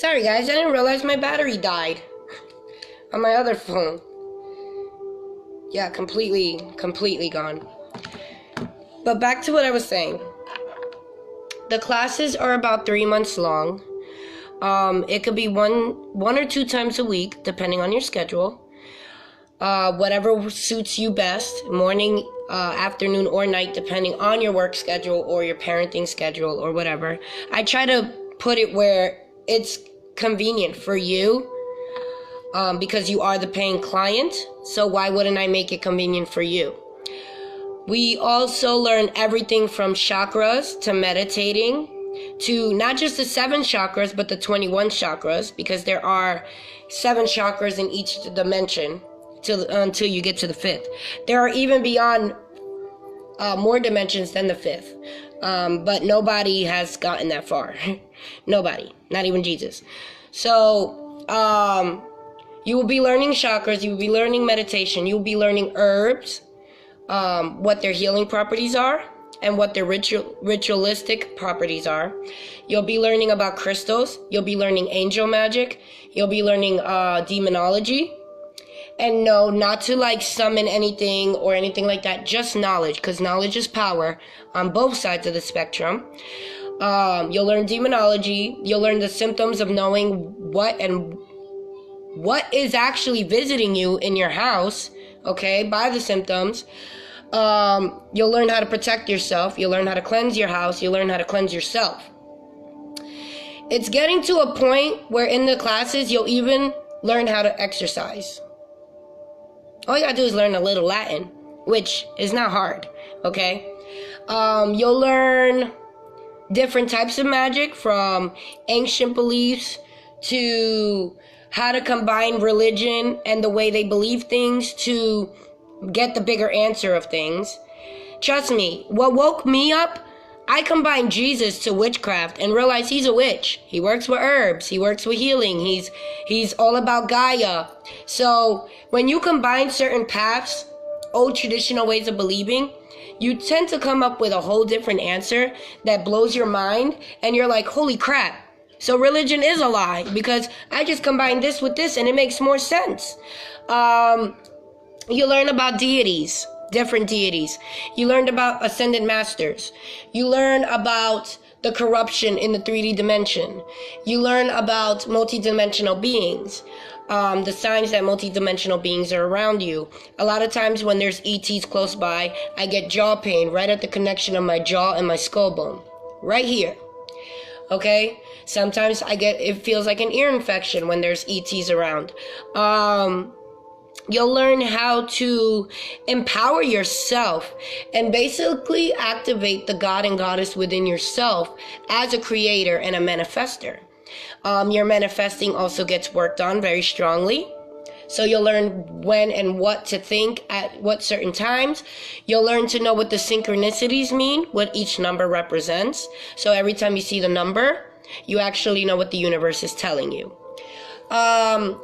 Sorry guys, I didn't realize my battery died on my other phone. Yeah, completely gone. But back to what I was saying. The classes are about 3 months long. It could be one or two times a week, depending on your schedule. Whatever suits you best, morning, afternoon, or night, depending on your work schedule or your parenting schedule or whatever. I try to put it where it's convenient for you, because you are the paying client, so why wouldn't I make it convenient for you? We also learn everything from chakras to meditating to not just the 7 chakras, but the 21 chakras, because there are 7 chakras in each dimension until you get to the 5th. There are even beyond more dimensions than the 5th, but nobody has gotten that far. Nobody, not even Jesus. So you will be learning chakras, you will be learning meditation, you will be learning herbs, what their healing properties are and what their ritualistic properties are. You'll be learning about crystals, you'll be learning angel magic, you'll be learning demonology. And no, not to like summon anything or anything like that, just knowledge, because knowledge is power on both sides of the spectrum. You'll learn demonology, you'll learn the symptoms of knowing what is actually visiting you in your house, okay, by the symptoms. You'll learn how to protect yourself, you'll learn how to cleanse your house, you'll learn how to cleanse yourself. It's getting to a point where in the classes you'll even learn how to exercise. All you gotta do is learn a little Latin, which is not hard, okay? You'll learn different types of magic, from ancient beliefs to how to combine religion and the way they believe things to get the bigger answer of things. Trust me, what woke me up, I combined Jesus to witchcraft and realized he's a witch. He works with herbs, he works with healing, he's all about Gaia. So when you combine certain paths, old traditional ways of believing, you tend to come up with a whole different answer that blows your mind, and you're like, holy crap. So religion is a lie, because I just combined this with this and it makes more sense. You learn about deities, different deities. You learned about ascended masters. You learn about the corruption in the 3D dimension. You learn about multidimensional beings, the signs that multidimensional beings are around you. A lot of times when there's ETs close by, I get jaw pain right at the connection of my jaw and my skull bone, right here. Okay? Sometimes it feels like an ear infection when there's ETs around. You'll learn how to empower yourself and basically activate the God and Goddess within yourself as a creator and a manifester. Your manifesting also gets worked on very strongly. So you'll learn when and what to think at what certain times. You'll learn to know what the synchronicities mean, what each number represents. So every time you see the number, you actually know what the universe is telling you.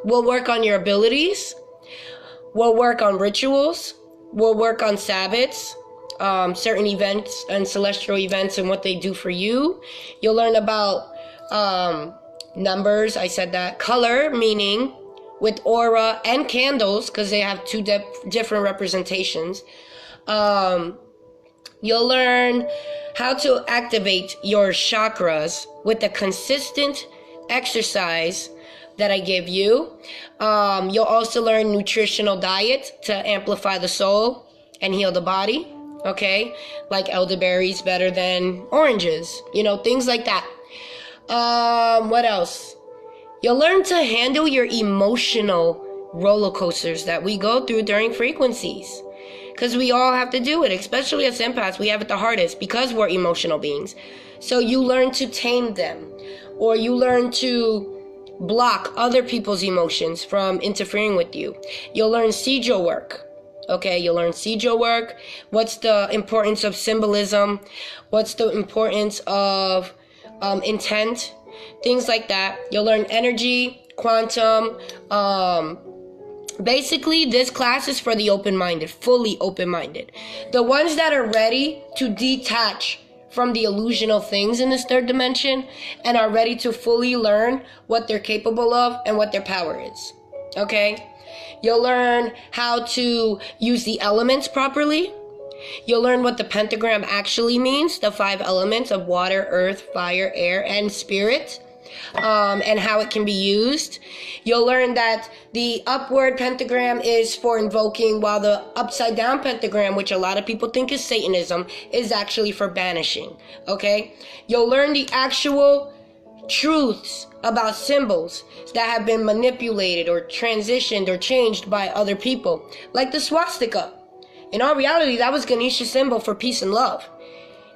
We'll work on your abilities. We'll work on rituals. We'll work on Sabbats, certain events and celestial events and what they do for you. You'll learn about numbers. I said that. Color, meaning with aura and candles, because they have two different representations. You'll learn how to activate your chakras with a consistent exercise that I give you. You'll also learn nutritional diet to amplify the soul and heal the body, okay? Like elderberries better than oranges, things like that. What else? You'll learn to handle your emotional roller coasters that we go through during frequencies. Because we all have to do it, especially as empaths. We have it the hardest because we're emotional beings. So you learn to tame them, or you learn to block other people's emotions from interfering with you. You'll learn sigil work. Okay, you'll learn sigil work. What's the importance of symbolism? What's the importance of intent? Things like that. You'll learn energy, quantum. Basically, this class is for the open-minded, fully open-minded. The ones that are ready to detach from the illusional things in this third dimension and are ready to fully learn what they're capable of and what their power is. Okay? You'll learn how to use the elements properly. You'll learn what the pentagram actually means, the 5 elements of water, earth, fire, air, and spirit, and how it can be used. You'll learn that the upward pentagram is for invoking, while the upside down pentagram, which a lot of people think is Satanism, is actually for banishing. Okay? You'll learn the actual truths about symbols that have been manipulated or transitioned or changed by other people, like the swastika. In all reality, that was Ganesha's symbol for peace and love.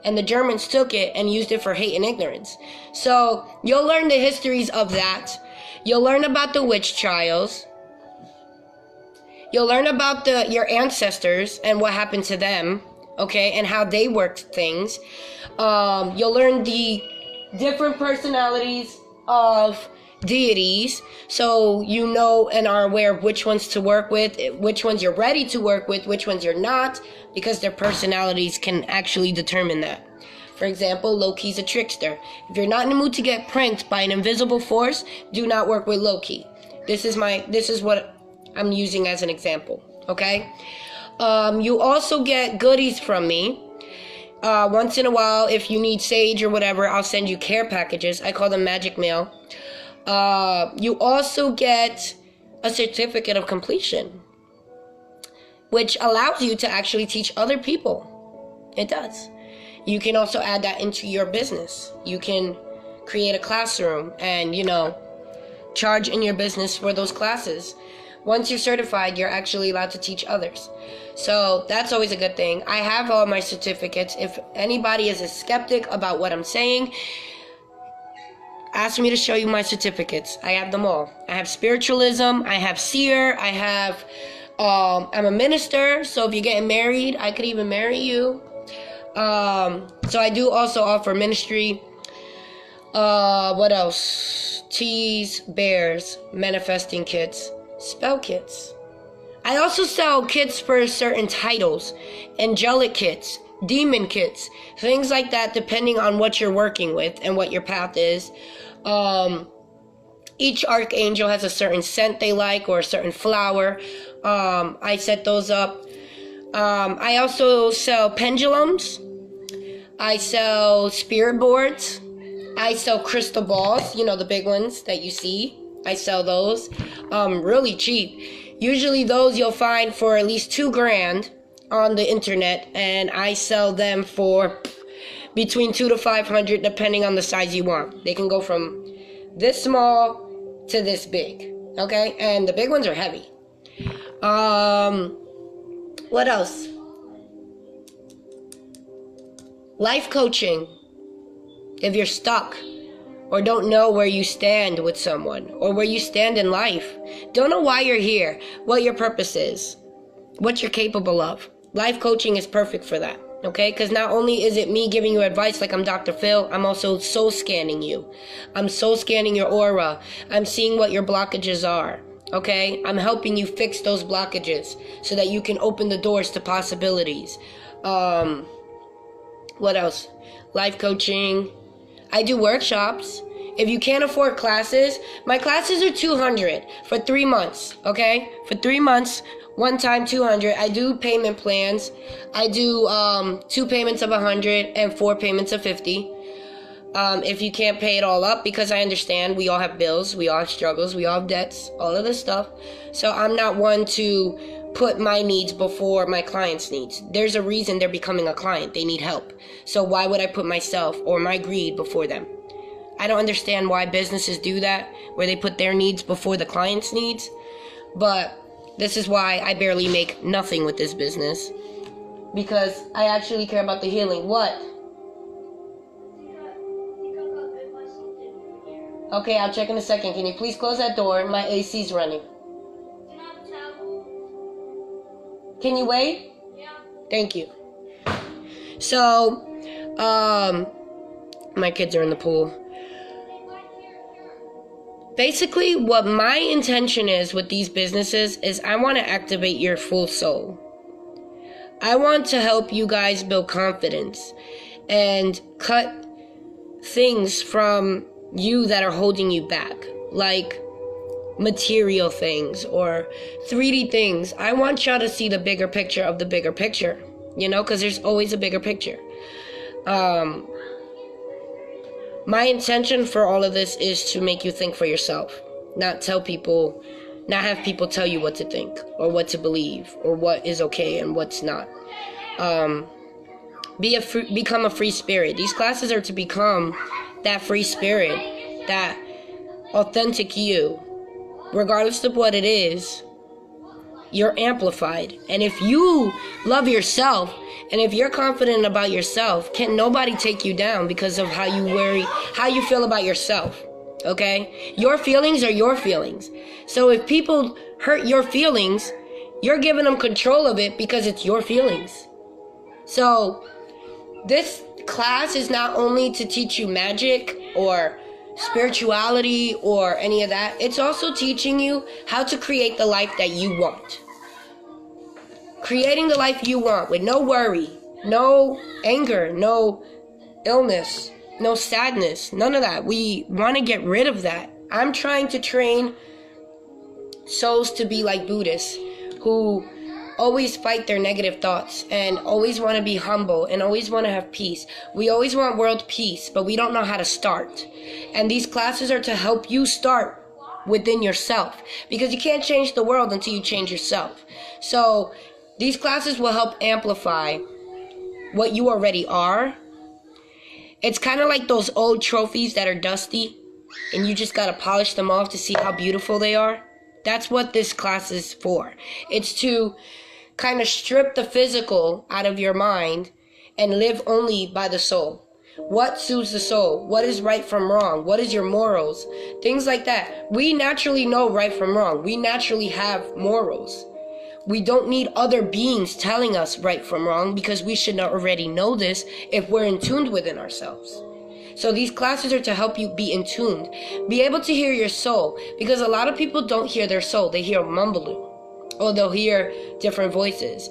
And the Germans took it and used it for hate and ignorance. So you'll learn the histories of that. You'll learn about the witch trials. You'll learn about your ancestors and what happened to them, okay, and how they worked things. You'll learn the different personalities of deities, so you know and are aware of which ones to work with, which ones you're ready to work with, which ones you're not, because their personalities can actually determine that. For example, Loki's a trickster. If you're not in the mood to get pranked by an invisible force, do not work with Loki. This is what I'm using as an example, okay? You also get goodies from me. Once in a while, if you need sage or whatever, I'll send you care packages. I call them magic mail. You also get a certificate of completion, which allows you to actually teach other people. It does. You can also add that into your business. You can create a classroom and, charge in your business for those classes. Once you're certified, you're actually allowed to teach others. So that's always a good thing. I have all my certificates. If anybody is a skeptic about what I'm saying, ask me to show you my certificates. I have them all. I have spiritualism. I have seer. I have, I'm a minister. So if you're getting married, I could even marry you. So I do also offer ministry. What else? Teas, bears, manifesting kits, spell kits. I also sell kits for certain titles, angelic kits, demon kits, things like that, depending on what you're working with and what your path is. Each archangel has a certain scent they like or a certain flower. I set those up. I also sell pendulums. I sell spirit boards. I sell crystal balls, the big ones that you see. I sell those really cheap. Usually those you'll find for at least $2,000 on the internet, and I sell them for between $200 to $500 depending on the size you want. They can go from this small to this big, okay? And the big ones are heavy. What else? Life coaching. If you're stuck or don't know where you stand with someone or where you stand in life, don't know why you're here, what your purpose is, what you're capable of, life coaching is perfect for that, okay? Because not only is it me giving you advice like I'm Dr. Phil, I'm also soul scanning you. I'm soul scanning your aura. I'm seeing what your blockages are, okay? I'm helping you fix those blockages so that you can open the doors to possibilities. What else? Life coaching. I do workshops. If you can't afford classes, my classes are $200 for 3 months, okay? For 3 months, one time $200. I do payment plans. I do 2 payments of $100 and 4 payments of $50. If you can't pay it all up, because I understand we all have bills, we all have struggles, we all have debts, all of this stuff. So I'm not one to put my needs before my clients' needs. There's a reason they're becoming a client. They need help. So why would I put myself or my greed before them? I don't understand why businesses do that, where they put their needs before the client's needs. But this is why I barely make nothing with this business. Because I actually care about the healing. What? Okay, I'll check in a second. Can you please close that door? My AC's running. Can you wait? Yeah. Thank you. So, my kids are in the pool. Basically, what my intention is with these businesses is I want to activate your full soul. I want to help you guys build confidence and cut things from you that are holding you back, like material things or 3D things. I want y'all to see the bigger picture of the bigger picture, you know, because there's always a bigger picture. My intention for all of this is to make you think for yourself, not have people tell you what to think or what to believe or what is okay and what's not. Become a free spirit. These classes are to become that free spirit, that authentic you. Regardless of what it is, you're amplified. And if you love yourself, and if you're confident about yourself, can nobody take you down because of how you feel about yourself. Okay? Your feelings are your feelings. So if people hurt your feelings, you're giving them control of it because it's your feelings. So this class is not only to teach you magic or spirituality or any of that. It's also teaching you how to create the life that you want. Creating the life you want with no worry, no anger, no illness, no sadness, none of that. We want to get rid of that. I'm trying to train souls to be like Buddhists who always fight their negative thoughts and always want to be humble and always want to have peace. We always want world peace, but we don't know how to start. And these classes are to help you start within yourself, because you can't change the world until you change yourself. So these classes will help amplify what you already are. It's kind of like those old trophies that are dusty and you just got to polish them off to see how beautiful they are. That's what this class is for. It's to kind of strip the physical out of your mind and live only by the soul. What soothes the soul? What is right from wrong? What is your morals? Things like that. We naturally know right from wrong. We naturally have morals. We don't need other beings telling us right from wrong, because we should already know this if we're in tune within ourselves. So these classes are to help you be in tune, be able to hear your soul, because a lot of people don't hear their soul. They hear mumbling, or they'll hear different voices,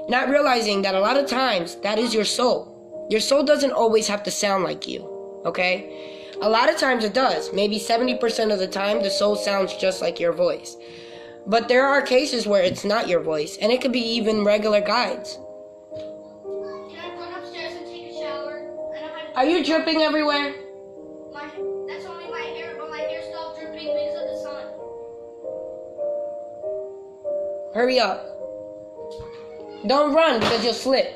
not realizing that a lot of times that is your soul. Your soul doesn't always have to sound like you, okay? A lot of times it does. Maybe 70% of the time the soul sounds just like your voice. But there are cases where it's not your voice, and it could be even regular guides. Can I run upstairs and take a shower? Are you dripping everywhere? That's only my hair, but my hair stopped dripping because of the sun. Hurry up. Don't run because you'll slip.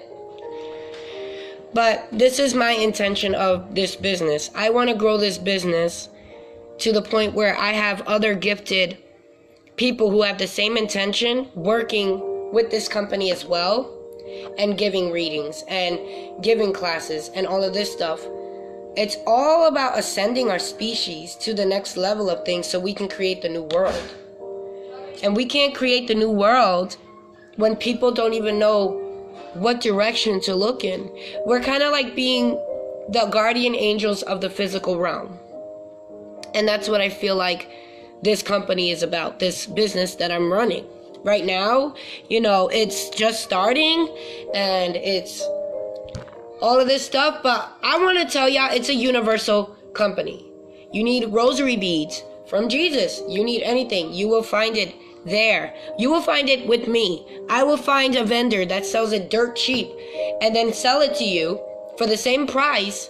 But this is my intention of this business. I want to grow this business to the point where I have other gifted people who have the same intention working with this company as well, and giving readings and giving classes and all of this stuff. It's all about ascending our species to the next level of things so we can create the new world. And we can't create the new world when people don't even know what direction to look in. We're kind of like being the guardian angels of the physical realm. And that's what I feel like this company is about, this business that I'm running. Right now, you know, it's just starting and it's all of this stuff, but I want to tell y'all it's a universal company. You need rosary beads from Jesus. You need anything, you will find it there. You will find it with me. I will find a vendor that sells it dirt cheap and then sell it to you for the same price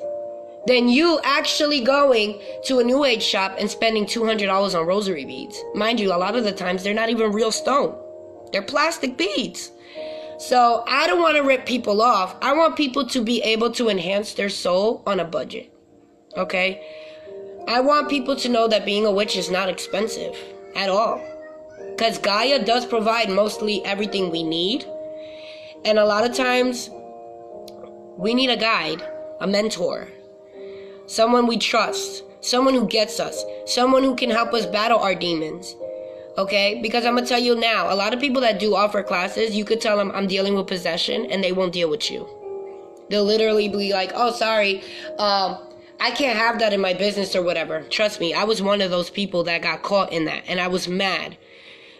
than you actually going to a New Age shop and spending $200 on rosary beads. Mind you, a lot of the times they're not even real stone. They're plastic beads. So I don't want to rip people off. I want people to be able to enhance their soul on a budget. Okay? I want people to know that being a witch is not expensive at all. Because Gaia does provide mostly everything we need. And a lot of times we need a guide, a mentor. Someone we trust, someone who gets us, someone who can help us battle our demons, okay? Because I'm going to tell you now, a lot of people that do offer classes, you could tell them I'm dealing with possession and they won't deal with you. They'll literally be like, oh, sorry, I can't have that in my business or whatever. Trust me, I was one of those people that got caught in that, and I was mad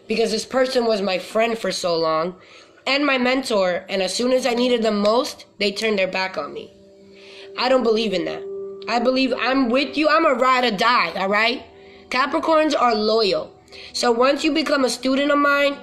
because this person was my friend for so long and my mentor, and as soon as I needed them most, they turned their back on me. I don't believe in that. I believe I'm with you. I'm a ride or die, all right? Capricorns are loyal. So once you become a student of mine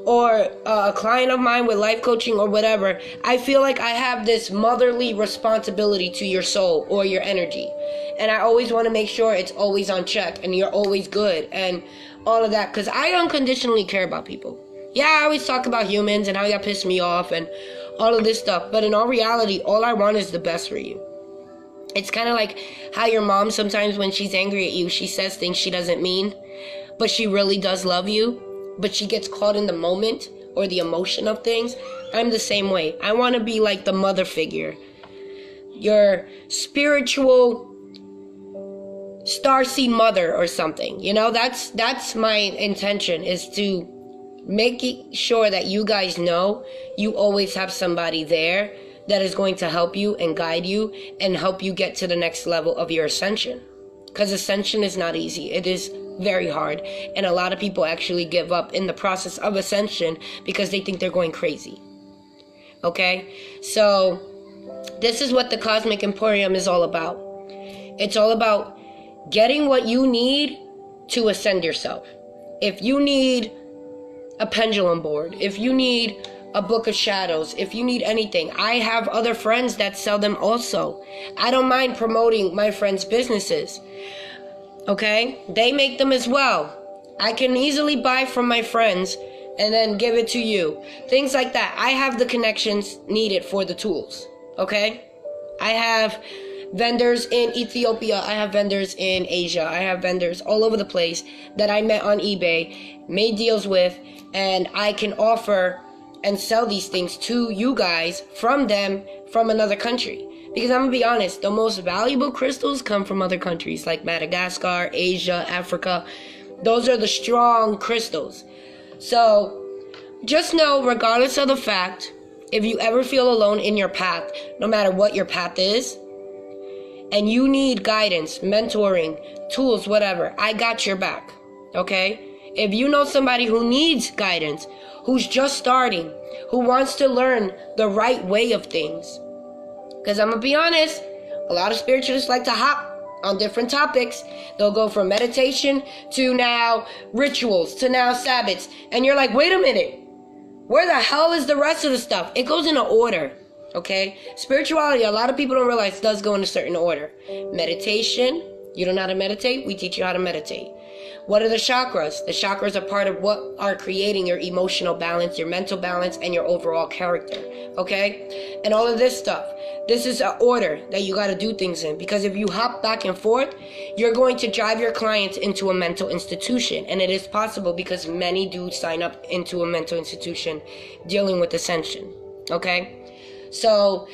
or a client of mine with life coaching or whatever, I feel like I have this motherly responsibility to your soul or your energy. And I always want to make sure it's always on check and you're always good and all of that, because I unconditionally care about people. Yeah, I always talk about humans and how that pissed me off and all of this stuff. But in all reality, all I want is the best for you. It's kind of like how your mom sometimes when she's angry at you, she says things she doesn't mean, but she really does love you, but she gets caught in the moment or the emotion of things. I'm the same way. I want to be like the mother figure, your spiritual starseed mother or something. You know, that's my intention, is to make sure that you guys know you always have somebody there that is going to help you and guide you and help you get to the next level of your ascension. Because ascension is not easy. It is very hard. And a lot of people actually give up in the process of ascension because they think they're going crazy. Okay? So, this is what the Cosmic Emporium is all about. It's all about getting what you need to ascend yourself. If you need a pendulum board, if you need a book of shadows, if you need anything, I have other friends that sell them also. I don't mind promoting my friends' businesses. Okay? They make them as well. I can easily buy from my friends and then give it to you. Things like that. I have the connections needed for the tools. Okay? I have vendors in Ethiopia. I have vendors in Asia. I have vendors all over the place that I met on eBay, made deals with, and I can offer and sell these things to you guys from them from another country. Because I'm gonna be honest, the most valuable crystals come from other countries like Madagascar, Asia, Africa. Those are the strong crystals. So just know, regardless of the fact, if you ever feel alone in your path, no matter what your path is, and you need guidance, mentoring, tools, whatever, I got your back. Okay? If you know somebody who needs guidance, who's just starting, who wants to learn the right way of things. Because I'm going to be honest, a lot of spiritualists like to hop on different topics. They'll go from meditation to now rituals to now Sabbaths. And you're like, wait a minute. Where the hell is the rest of the stuff? It goes in an order. Okay? Spirituality, a lot of people don't realize, does go in a certain order. Meditation. You don't know how to meditate? We teach you how to meditate. What are the chakras? The chakras are part of what are creating your emotional balance, your mental balance, and your overall character. Okay? And all of this stuff. This is an order that you got to do things in. Because if you hop back and forth, you're going to drive your clients into a mental institution. And it is possible because many do sign up into a mental institution dealing with ascension. Okay? So,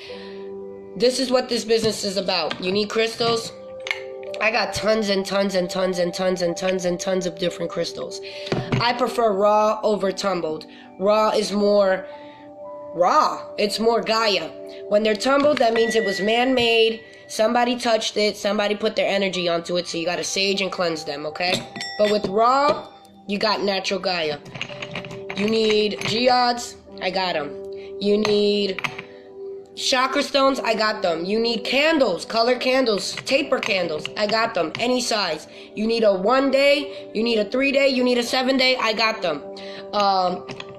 this is what this business is about. You need crystals? I got tons and tons and tons and tons and tons and tons of different crystals. I prefer raw over tumbled. Raw is more raw. It's more Gaia. When they're tumbled, that means it was man-made. Somebody touched it. Somebody put their energy onto it. So you got to sage and cleanse them, okay? But with raw, you got natural Gaia. You need geodes. I got them. You need chakra stones, I got them. You need candles, color candles, taper candles, I got them, any size. You need a 1 day, you need a 3 day, you need a 7 day, I got them.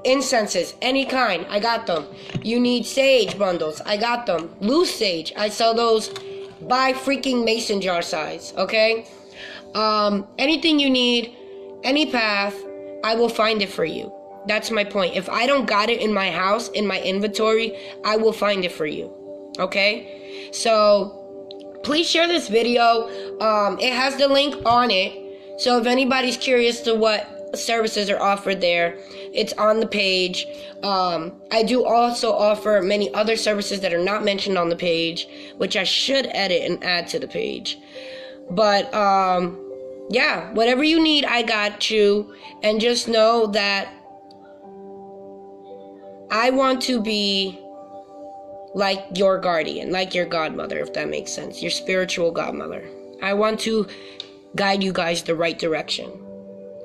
Incenses, any kind, I got them. You need sage bundles, I got them. Loose sage, I sell those by freaking mason jar size, okay? Anything you need, any path, I will find it for you. That's my point. If I don't got it in my house, in my inventory, I will find it for you. Okay? So, please share this video. It has the link on it. So, if anybody's curious to what services are offered there, it's on the page. I do also offer many other services that are not mentioned on the page, which I should edit and add to the page. But, yeah, whatever you need, I got you. And just know that I want to be like your guardian, like your godmother, if that makes sense. Your spiritual godmother. I want to guide you guys the right direction.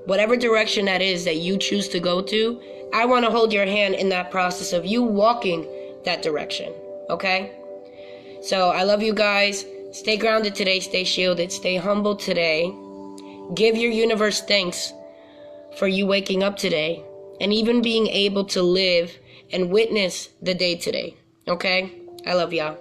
Whatever direction that is that you choose to go to, I want to hold your hand in that process of you walking that direction. Okay? So I love you guys. Stay grounded today. Stay shielded. Stay humble today. Give your universe thanks for you waking up today and even being able to live and witness the day today. Okay? I love y'all.